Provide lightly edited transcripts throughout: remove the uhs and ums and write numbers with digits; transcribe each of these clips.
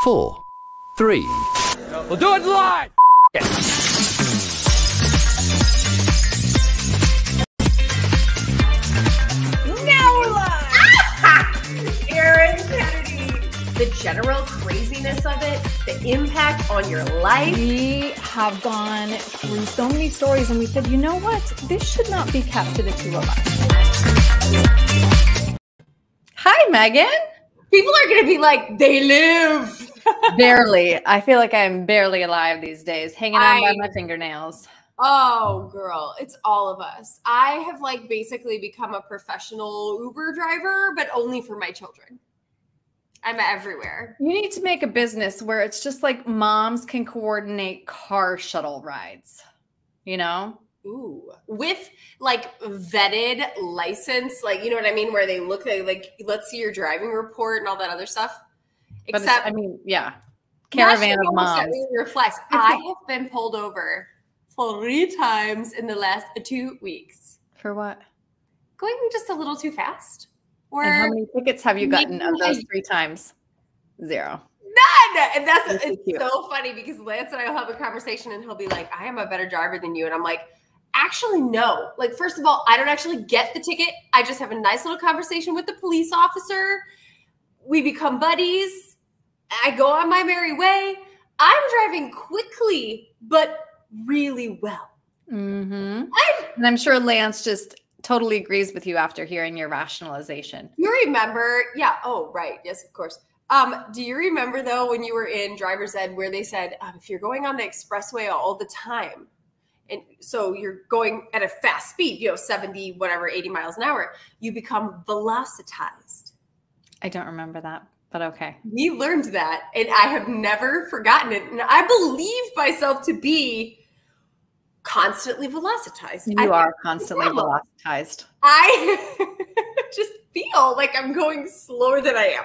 4, 3. We'll do it live! Now we're live! Erin Kennedy. The general craziness of it, the impact on your life. We have gone through so many stories and we said, you know what? This should not be kept to the two of us. Hi, Megan. People are going to be like, they live. Barely. I feel like I'm barely alive these days, hanging on by my fingernails. Oh, girl, it's all of us. I have like basically become a professional Uber driver, but only for my children. I'm everywhere. You need to make a business where it's just like moms can coordinate car shuttle rides, you know? Ooh, with like vetted license, like, you know what I mean? Where they look like, let's see your driving report and all that other stuff. But Except, I mean, yeah. Caravan of moms. Reflects. I have been pulled over 3 times in the last 2 weeks. For what? Going just a little too fast. Or and how many tickets have you gotten of those 3 times? 0. None. And it's so funny because Lance and I will have a conversation and he'll be like, I am a better driver than you. And I'm like, actually, no. Like, first of all, I don't actually get the ticket. I just have a nice little conversation with the police officer. We become buddies. I go on my merry way. I'm driving quickly, but really well. Mm-hmm. And I'm sure Lance just totally agrees with you after hearing your rationalization. You remember? Yeah. Oh, right. Yes, of course. Do you remember, though, when you were in driver's ed where they said, if you're going on the expressway all the time, and so you're going at a fast speed, 70, whatever, 80 miles an hour, you become velocitized. I don't remember that, but okay. We learned that, and I have never forgotten it. And I believe myself to be constantly velocitized. You are constantly velocitized. I just feel like I'm going slower than I am.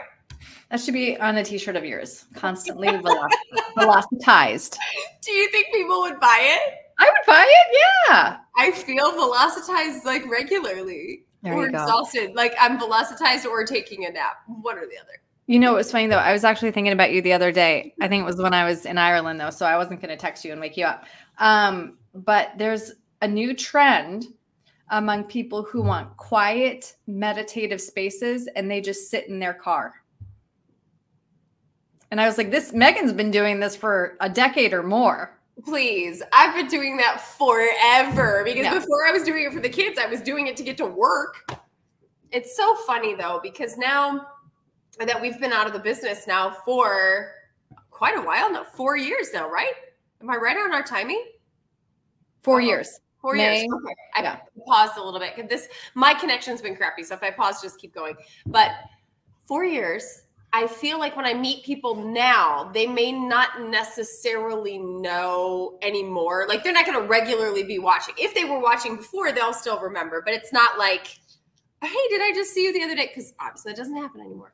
That should be on a t-shirt of yours. Constantly velocitized. Do you think people would buy it? I would buy it, yeah. I feel velocitized like regularly. There or you go. Exhausted. Like I'm velocitized or taking a nap. One or the other. You know, it was funny though. I was actually thinking about you the other day. I think it was when I was in Ireland though, so I wasn't going to text you and wake you up. But there's a new trend among people who want quiet, meditative spaces, and they just sit in their car. And I was like, Megan's been doing this for a decade or more. Please. I've been doing that forever because before I was doing it for the kids, I was doing it to get to work. It's so funny though, because now that we've been out of the business now for quite a while now, 4 years now, right? Am I right on our timing? 4 years. 4 years. Okay. I paused a little bit. My connection's been crappy, so if I pause, just keep going. But 4 years, I feel like when I meet people now, they may not necessarily know anymore. Like they're not going to regularly be watching. If they were watching before, they'll still remember. But it's not like, hey, did I just see you the other day? Because obviously that doesn't happen anymore.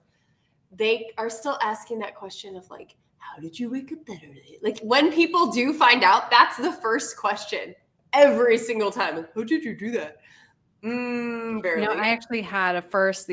They are still asking that question of like, how did you wake up that early? Like when people do find out, that's the first question every single time. Like, how did you do that? Barely. You know, I actually had a first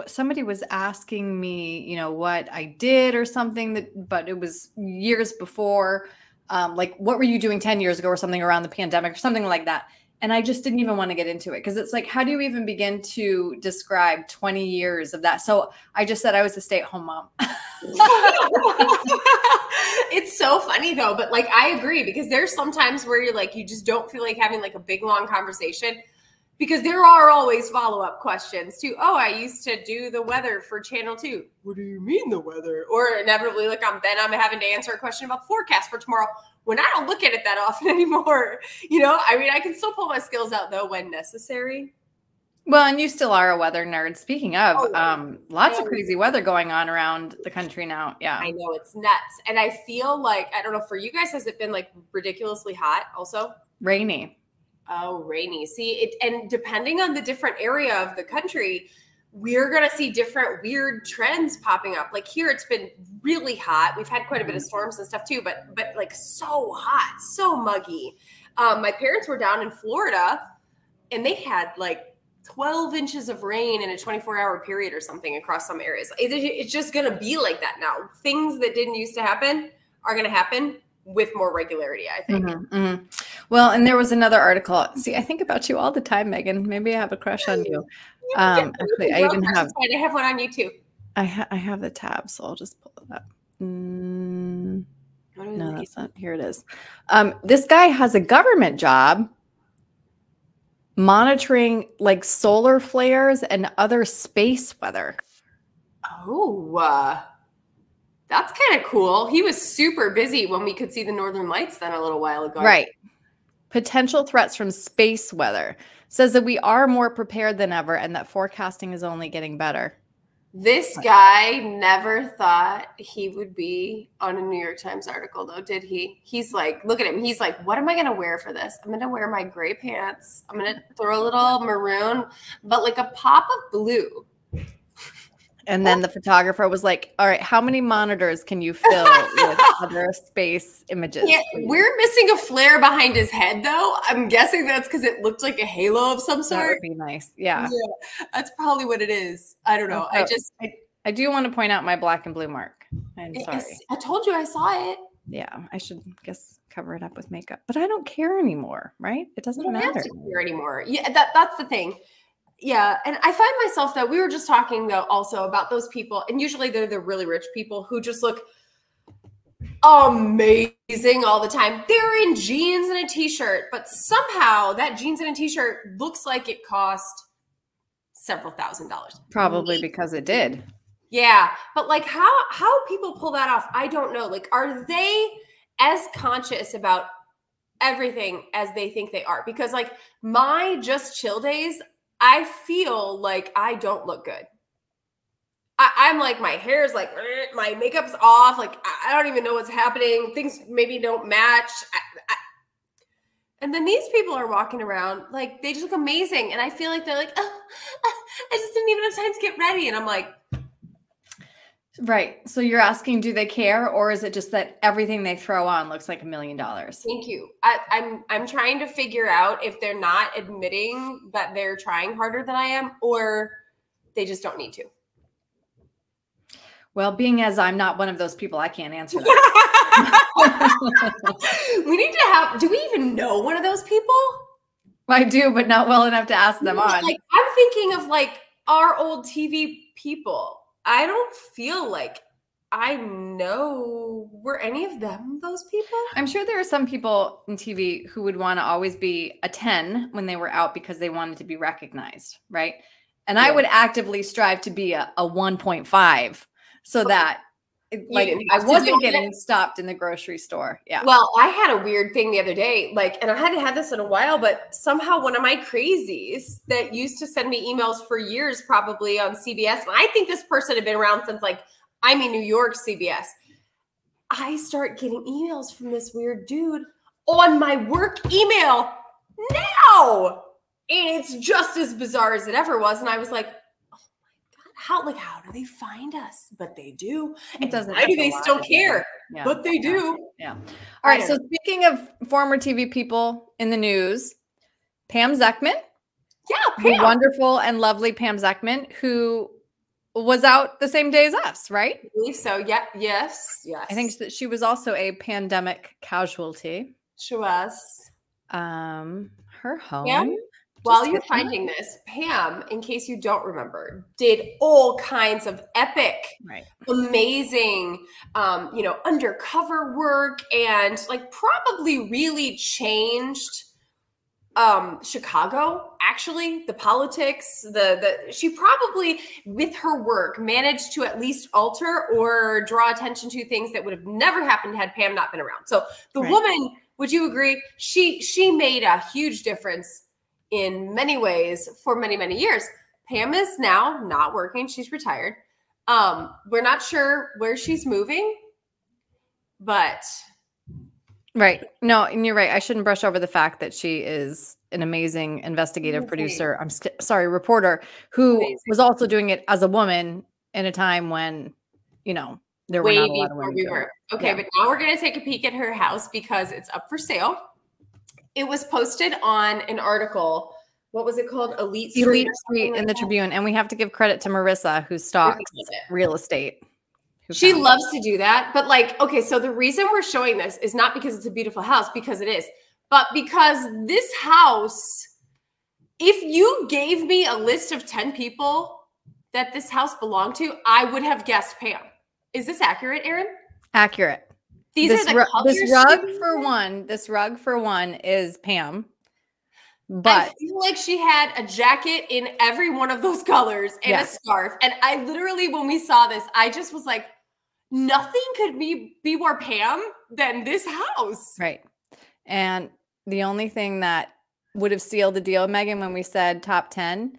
somebody was asking me, what I did or something but it was years before, like, what were you doing 10 years ago or something around the pandemic or something like that. And I just didn't even want to get into it because it's like, how do you even begin to describe 20 years of that? So I just said I was a stay-at-home mom. It's so funny though, but like, I agree because there's sometimes where you're like, you just don't feel like having like a big, long conversation. Because there are always follow-up questions too. Oh, I used to do the weather for Channel 2. What do you mean the weather? Or inevitably, like I'm having to answer a question about the forecast for tomorrow when I don't look at it that often anymore. I mean, I can still pull my skills out though when necessary. Well, and you still are a weather nerd. Speaking of, lots of crazy weather going on around the country now. Yeah. I know, it's nuts. And I feel like, I don't know, for you guys, has it been like ridiculously hot also? Rainy. Oh, rainy. See, and depending on the different area of the country, we're going to see different weird trends popping up. Like here, it's been really hot. We've had quite a bit of storms and stuff too, but like so hot, so muggy. My parents were down in Florida and they had like 12 inches of rain in a 24-hour period or something across some areas. It's just going to be like that now. Things that didn't used to happen are going to happen with more regularity, I think. Well, and there was another article. See, I think about you all the time, Megan. Maybe I have a crush on you. Actually, I even have. I have one on you too. I have the tab, so I'll just pull it up. No, that's not. Here it is. This guy has a government job monitoring like solar flares and other space weather. Oh, that's kind of cool. He was super busy when we could see the Northern Lights then a little while ago. Right. Potential threats from space weather. Says that we are more prepared than ever and that forecasting is only getting better. This guy never thought he would be on a New York Times article, though, did he? He's like, look at him. He's like, what am I going to wear for this? I'm going to wear my gray pants. I'm going to throw a little maroon, but like a pop of blue. And then the photographer was like, all right, how many monitors can you fill with other space images? Yeah, we're missing a flare behind his head, though. I'm guessing that's because it looked like a halo of some sort. That would be nice. Yeah. That's probably what it is. I don't know. I do want to point out my black and blue mark. I'm sorry. I told you I saw it. Yeah, I should cover it up with makeup, but I don't care anymore, right? It doesn't matter. Have to care anymore. Yeah, that's the thing. Yeah. And I find myself that we were just talking though also about those people, and usually they're the really rich people who just look amazing all the time. They're in jeans and a t-shirt, but somehow that jeans and a t-shirt looks like it cost several $1,000s. Probably because it did. Yeah. But like how people pull that off, I don't know. Like, are they as conscious about everything as they think they are? Because like my just chill days, I feel like I don't look good. I'm like, my hair's like, my makeup's off. Like, I don't even know what's happening. Things maybe don't match. And then these people are walking around like they just look amazing. And I feel like they're like, oh, I just didn't even have time to get ready. And I'm like, right. So you're asking, do they care? Or is it just that everything they throw on looks like $1 million? Thank you. I'm trying to figure out if they're not admitting that they're trying harder than I am, or they just don't need to. Well, being as I'm not one of those people, I can't answer that. We need to have, do we even know one of those people? I do, but not well enough to ask them on. Like, I'm thinking of like our old TV people. I don't feel like I know, were any of them those people? I'm sure there are some people in TV who would want to always be a 10 when they were out because they wanted to be recognized, right? And yeah. I would actively strive to be a 1.5 so that like I wasn't getting stopped in the grocery store. Yeah. Well, I had a weird thing the other day, like, and I hadn't had this in a while, but somehow one of my crazies that used to send me emails for years, probably on CBS, and I think this person had been around since like, I'm in New York, CBS. I start getting emails from this weird dude on my work email now. And it's just as bizarre as it ever was. And I was like, oh my God, how do they find us? But they do. And why do they still care? Yeah. But they do. Yeah. All right. So speaking of former TV people in the news, Pam Zeckman. Yeah, Pam. The wonderful and lovely Pam Zeckman, who was out the same day as us, right? I believe so. Yeah. Yes. I think that she was also a pandemic casualty. She was. Her home. Yeah. While you're finding this, Pam, in case you don't remember, did all kinds of epic, amazing, undercover work, and like probably really changed Chicago, actually, the politics, she probably with her work managed to at least alter or draw attention to things that would have never happened had Pam not been around. So the woman, would you agree? She made a huge difference in many ways for many, many years. Pam is now not working. She's retired. We're not sure where she's moving, but. Right. No, and you're right. I shouldn't brush over the fact that she is an amazing investigative producer. Reporter who was also doing it as a woman in a time when, there were not a lot of women. Okay, but now we're going to take a peek at her house because it's up for sale. It was posted on an article what was it called? Elite Street. Elite Street in the Tribune. And we have to give credit to Marissa, who stalks real estate. She loves to do that. But like, okay, so the reason we're showing this is not because it's a beautiful house, because it is, but because this house, if you gave me a list of 10 people that this house belonged to, I would have guessed Pam. Is this accurate, Erin? Accurate. These are the colors. This rug for one is Pam. But I feel like she had a jacket in every one of those colors and a scarf. And I literally, when we saw this, I just was like, nothing could be more Pam than this house. Right. And the only thing that would have sealed the deal, Megan, when we said top 10,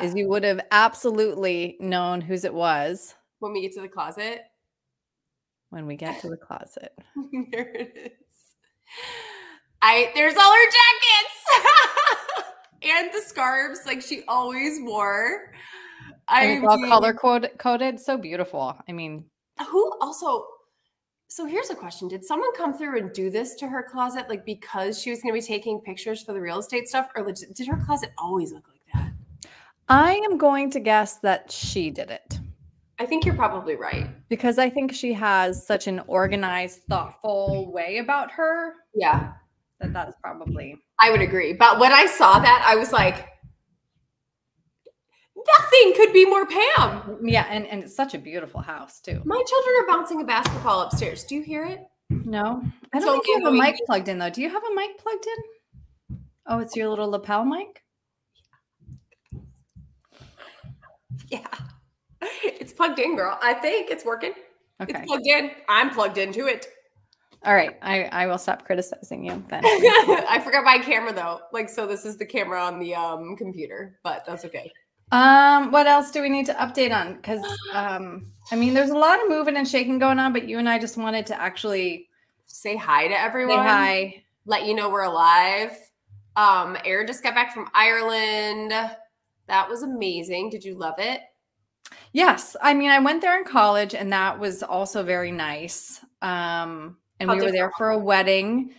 is you would have absolutely known whose it was. When we get to the closet. When we get to the closet. There it is. There's all her jackets and the scarves like she always wore. And it's all color coded. So beautiful. I mean, who also, so here's a question. Did someone come through and do this to her closet? Like because she was going to be taking pictures for the real estate stuff, or did her closet always look like that? I am going to guess that she did it. I think you're probably right. Because I think she has such an organized, thoughtful way about her. Yeah. That's probably. I would agree. But when I saw that, I was like, nothing could be more Pam. Yeah. And it's such a beautiful house, too. My children are bouncing a basketball upstairs. Do you hear it? No. I don't think you have a mic plugged in, though. Do you have a mic plugged in? Oh, it's your little lapel mic? Yeah. It's plugged in, girl. I think it's working. Okay. It's plugged in. I'm plugged into it. All right. I will stop criticizing you then. I forgot my camera though. Like, so this is the camera on the computer, but that's okay. What else do we need to update on? Because I mean, there's a lot of moving and shaking going on, but you and I just wanted to actually say hi to everyone. Say hi. Let you know we're alive. Erin just got back from Ireland. That was amazing. Did you love it? Yes. I mean, I went there in college and that was also very nice. And we were there for a wedding.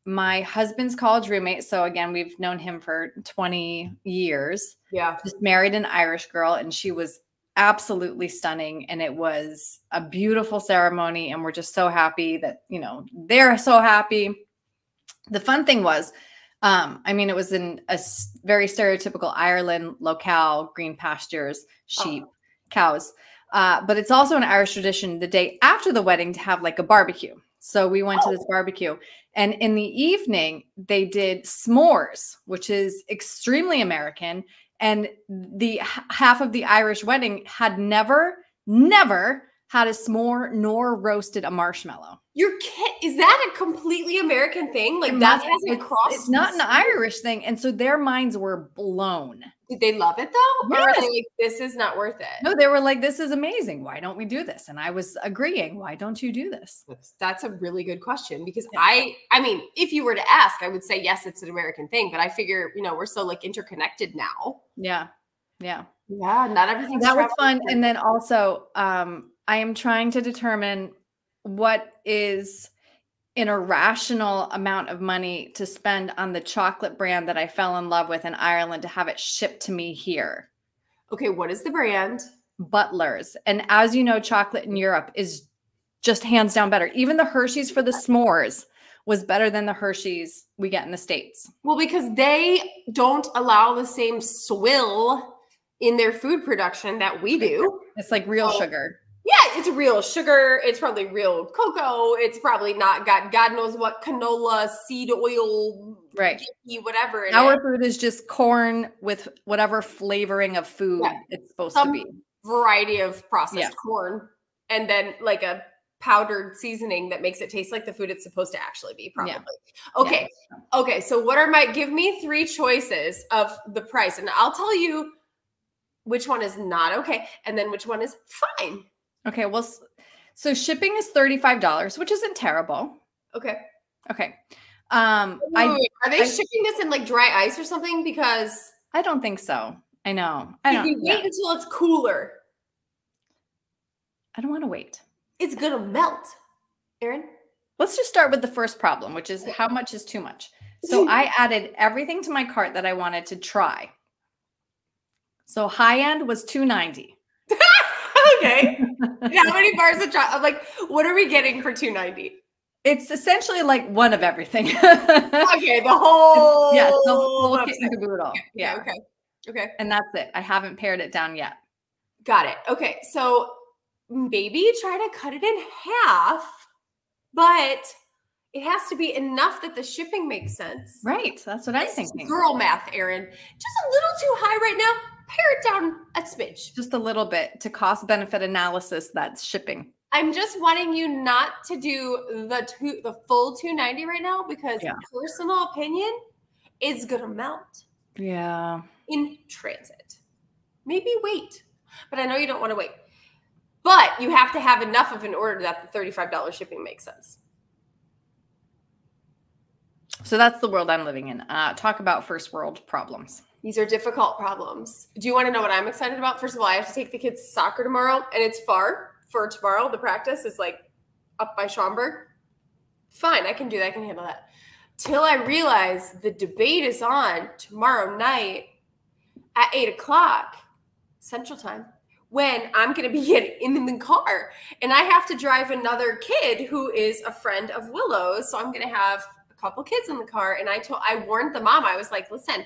My husband's college roommate. So again, we've known him for 20 years. Yeah. Just married an Irish girl and she was absolutely stunning. And it was a beautiful ceremony. And we're just so happy that, you know, they're so happy. The fun thing was, I mean, it was in a very stereotypical Ireland locale, green pastures, sheep, cows. But it's also an Irish tradition the day after the wedding to have like a barbecue. So we went to this barbecue and in the evening they did s'mores, which is extremely American. And the half of the Irish wedding had never had a s'more nor roasted a marshmallow. Is that a completely American thing? Like that hasn't crossed. It's not an Irish thing. And so their minds were blown. Did they love it though? Yes. Or were they like, this is not worth it? No, they were like, this is amazing. Why don't we do this? And I was agreeing. Why don't you do this? That's a really good question because I mean, if you were to ask, I would say, yes, it's an American thing, but I figure, you know, we're so like interconnected now. Yeah. Yeah. Yeah. Not everything. That was fun. And then also, I am trying to determine what is an irrational amount of money to spend on the chocolate brand that I fell in love with in Ireland to have it shipped to me here. Okay, what is the brand? Butler's. And as you know, chocolate in Europe is just hands down better. Even the Hershey's for the s'mores was better than the Hershey's we get in the States. Well, because they don't allow the same swill in their food production that we do. It's like real sugar. Yeah, it's real sugar. It's probably real cocoa. It's probably not got God knows what canola, seed oil, right? Whatever. Our food is just corn with whatever flavoring of food it's supposed to be. Variety of processed corn, and then like a powdered seasoning that makes it taste like the food it's supposed to actually be. Probably. Yeah. Okay. Yeah. Okay. So what are give me 3 choices of the price, and I'll tell you which one is not okay, and then which one is fine. Okay, well, so shipping is $35, which isn't terrible. Okay. Okay. Are they shipping this in like dry ice or something? Because I don't think so. I know. Wait until it's cooler. I don't want to wait. It's gonna melt, Erin. Let's just start with the first problem, which is how much is too much. So I added everything to my cart that I wanted to try. So high end was $290. Okay. And how many bars of chocolate? Like, what are we getting for $290? It's essentially like one of everything. Okay, the whole Yes, the whole kit and caboodle. Okay, Yeah. Okay. And that's it. I haven't pared it down yet. Got it. Okay. So maybe try to cut it in half, but it has to be enough that the shipping makes sense. Right. That's what I'm thinking. Girl math, Erin. Just a little too high right now. Pare it down a smidge. Just a little bit to cost benefit analysis. That's shipping. I'm just wanting you not to do the full $290 right now because personal opinion is gonna melt. Yeah. In transit. Maybe wait. But I know you don't want to wait. But you have to have enough of an order that the $35 shipping makes sense. So that's the world I'm living in. Talk about first world problems. These are difficult problems. Do you want to know what I'm excited about? First of all, I have to take the kids to soccer tomorrow, and it's far for tomorrow. The practice is like up by Schaumburg. Fine, I can do that. I can handle that. Till I realize the debate is on tomorrow night at 8 o'clock Central Time when I'm going to be getting in the car. And I have to drive another kid who is a friend of Willow's. So I'm going to have a couple kids in the car. And I warned the mom. I was like, listen,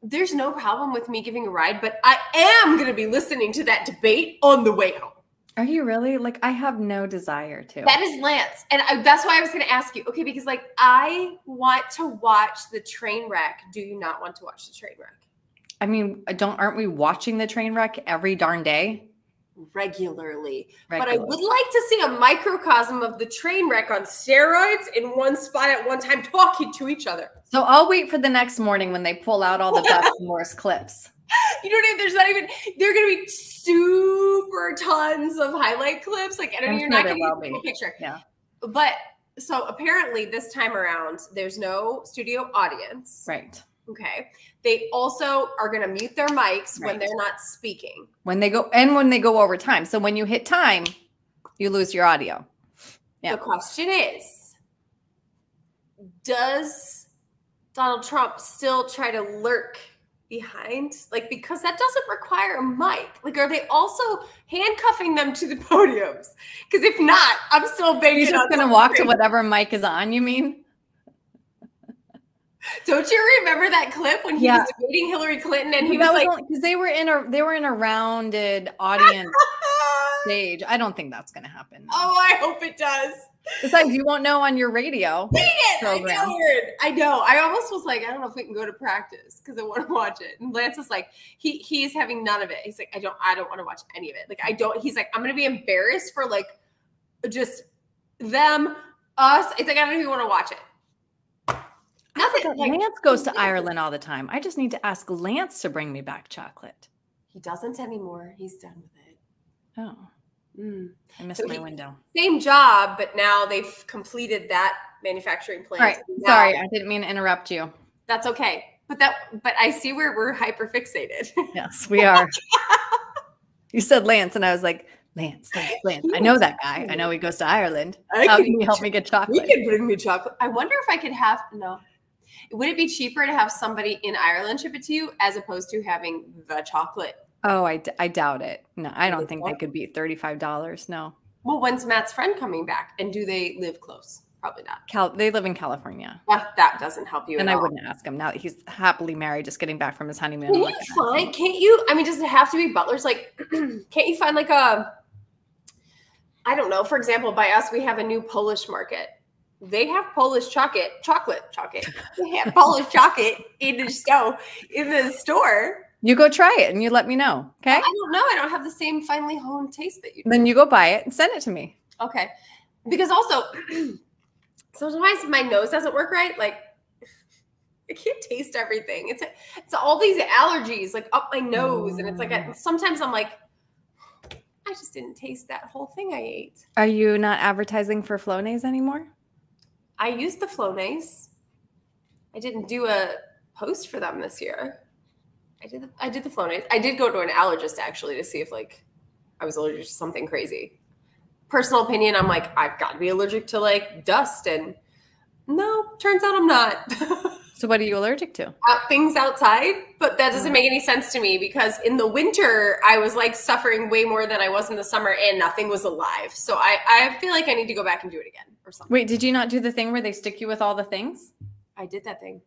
there's no problem with me giving a ride, but I am going to be listening to that debate on the way home. Are you really? Like, I have no desire to. That is Lance. And that's why I was going to ask you. Okay, because like I want to watch the train wreck. Do you not want to watch the train wreck? I mean, aren't we watching the train wreck every darn day? Regularly. But I would like to see a microcosm of the train wreck on steroids in one spot at one time talking to each other. So I'll wait for the next morning when they pull out all the best and worst clips. You don't even, there are going to be super tons of highlight clips. Like, I don't know, you're not going to get a picture. Yeah. But so apparently this time around, there's no studio audience. Right. Okay. They also are going to mute their mics when they're not speaking. When they go over time. So when you hit time, you lose your audio. Yeah. The question is, does Donald Trump still try to lurk behind? Like, because that doesn't require a mic. Like, are they also handcuffing them to the podiums? Because if not, I'm still banking. He's just going to walk to whatever mic is on, you mean? Don't you remember that clip when he was debating Hillary Clinton and he was like, because they were in a rounded audience stage. I don't think that's going to happen. Oh, I hope it does. Besides, you won't know on your radio. Dang it! I know. I almost was like, I don't know if we can go to practice because I want to watch it. And Lance is like, he's having none of it. He's like, I don't want to watch any of it. Like, I don't. He's like, I'm going to be embarrassed for like just them, us. It's like I don't even want to watch it. Nothing. Like, Lance goes to Ireland all the time. I just need to ask Lance to bring me back chocolate. He doesn't anymore. He's done with it. Oh. I missed my window. Same job, but now they've completed that manufacturing plant. All right. Sorry, I didn't mean to interrupt you. That's okay. But I see where we're hyper fixated. Yes, we are. You said Lance, and I was like, Lance. I know that guy. I know he goes to Ireland. How can you help me get chocolate? He can bring me chocolate. I wonder if I could have Would it be cheaper to have somebody in Ireland ship it to you as opposed to having the chocolate? Oh, I doubt it. No, I don't think they could beat $35. No. Well, when's Matt's friend coming back? And do they live close? Probably not. They live in California. That doesn't help you and at I all. wouldn't ask him now that he's happily married, just getting back from his honeymoon. Can't you? I mean, does it have to be Butler's? Like, can't you find like I don't know. For example, by us, we have a new Polish market. They have Polish chocolate. They have Polish chocolate in the store. You go try it and you let me know. Okay. I don't know. I don't have the same finely honed taste that you do. Then you go buy it and send it to me. Okay. Because also sometimes my nose doesn't work right. Like I can't taste everything. It's all these allergies like up my nose. And it's like, sometimes I'm like, I just didn't taste that whole thing I ate. Are you not advertising for Flonase anymore? I used the Flonase. I didn't do a post for them this year. I did the Flonase. I did go to an allergist actually to see if like I was allergic to something crazy. Personal opinion, I'm like, I've got to be allergic to like dust and No, turns out I'm not. So what are you allergic to? Things outside, but that doesn't make any sense to me because in the winter I was like suffering way more than I was in the summer and nothing was alive. So I feel like I need to go back and do it again or something. Wait, did you not do the thing where they stick you with all the things? I did that thing.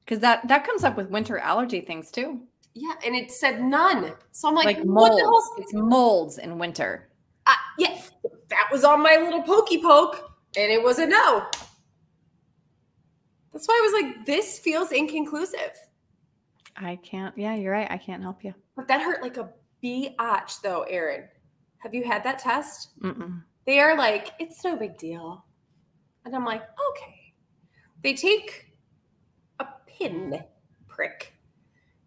Because that comes up with winter allergy things too. Yeah, and it said none. So I'm like molds. What the hell? It's molds in winter. Yeah, that was on my little pokey poke, and it was a no. That's why I was like, this feels inconclusive. I can't. Yeah, you're right. I can't help you. But that hurt like a biatch, though, Erin. Have you had that test? Mm-mm. They are like, it's no big deal. And I'm like, okay. They take a pin prick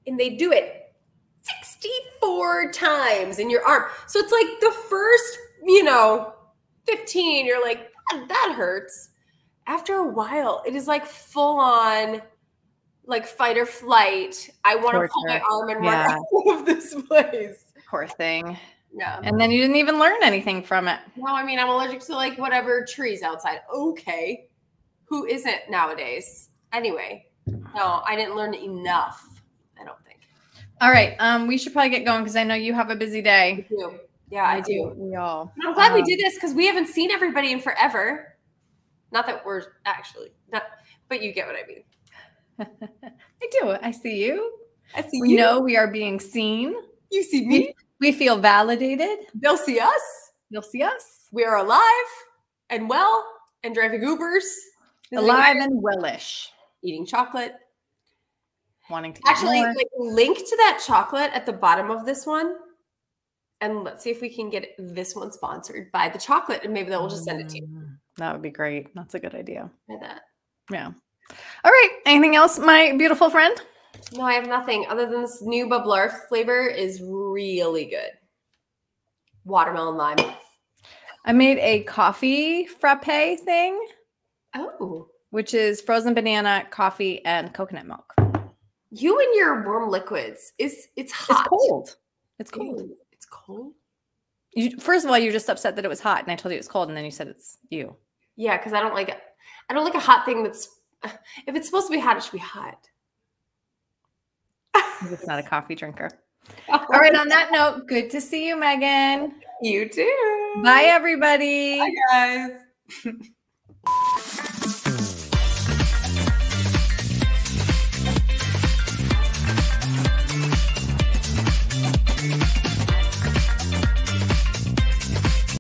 and they do it 64 times in your arm. So it's like the first, 15, you're like, that hurts. After a while, it is like full on, like fight or flight. I want to pull my arm and run out of this place. Poor thing. Yeah. And then you didn't even learn anything from it. No, I mean, I'm allergic to like whatever trees outside. Okay. Who isn't nowadays? Anyway, no, I didn't learn enough, I don't think. All right. We should probably get going because I know you have a busy day. I do. Yeah, I do. We all. I'm glad we did this because we haven't seen everybody in forever. Not that we're actually not, but you get what I mean. I do. I see you. I see we you. know we are being seen. You see me. We feel validated. They'll see us. You'll see us. We are alive and well and driving Ubers. Alive and wellish. Eating chocolate. Wanting to actually more. Like link to that chocolate at the bottom of this one. And let's see if we can get this one sponsored by the chocolate and maybe they'll just send it to you. That would be great. That's a good idea. Try that. Yeah. All right. Anything else, my beautiful friend? No, I have nothing other than this new Bubbler flavor is really good. Watermelon lime. I made a coffee frappe thing. Oh. Which is frozen banana, coffee, and coconut milk. You and your warm liquids. It's hot. It's cold. It's cold. Ooh, it's cold? First of all, you're just upset that it was hot, and I told you it was cold, and then you said it's you. Yeah, because I don't like a hot thing that's if it's supposed to be hot, it should be hot. It's not a coffee drinker. All right, on that note, good to see you, Megan. You too. Bye, everybody. Bye, guys.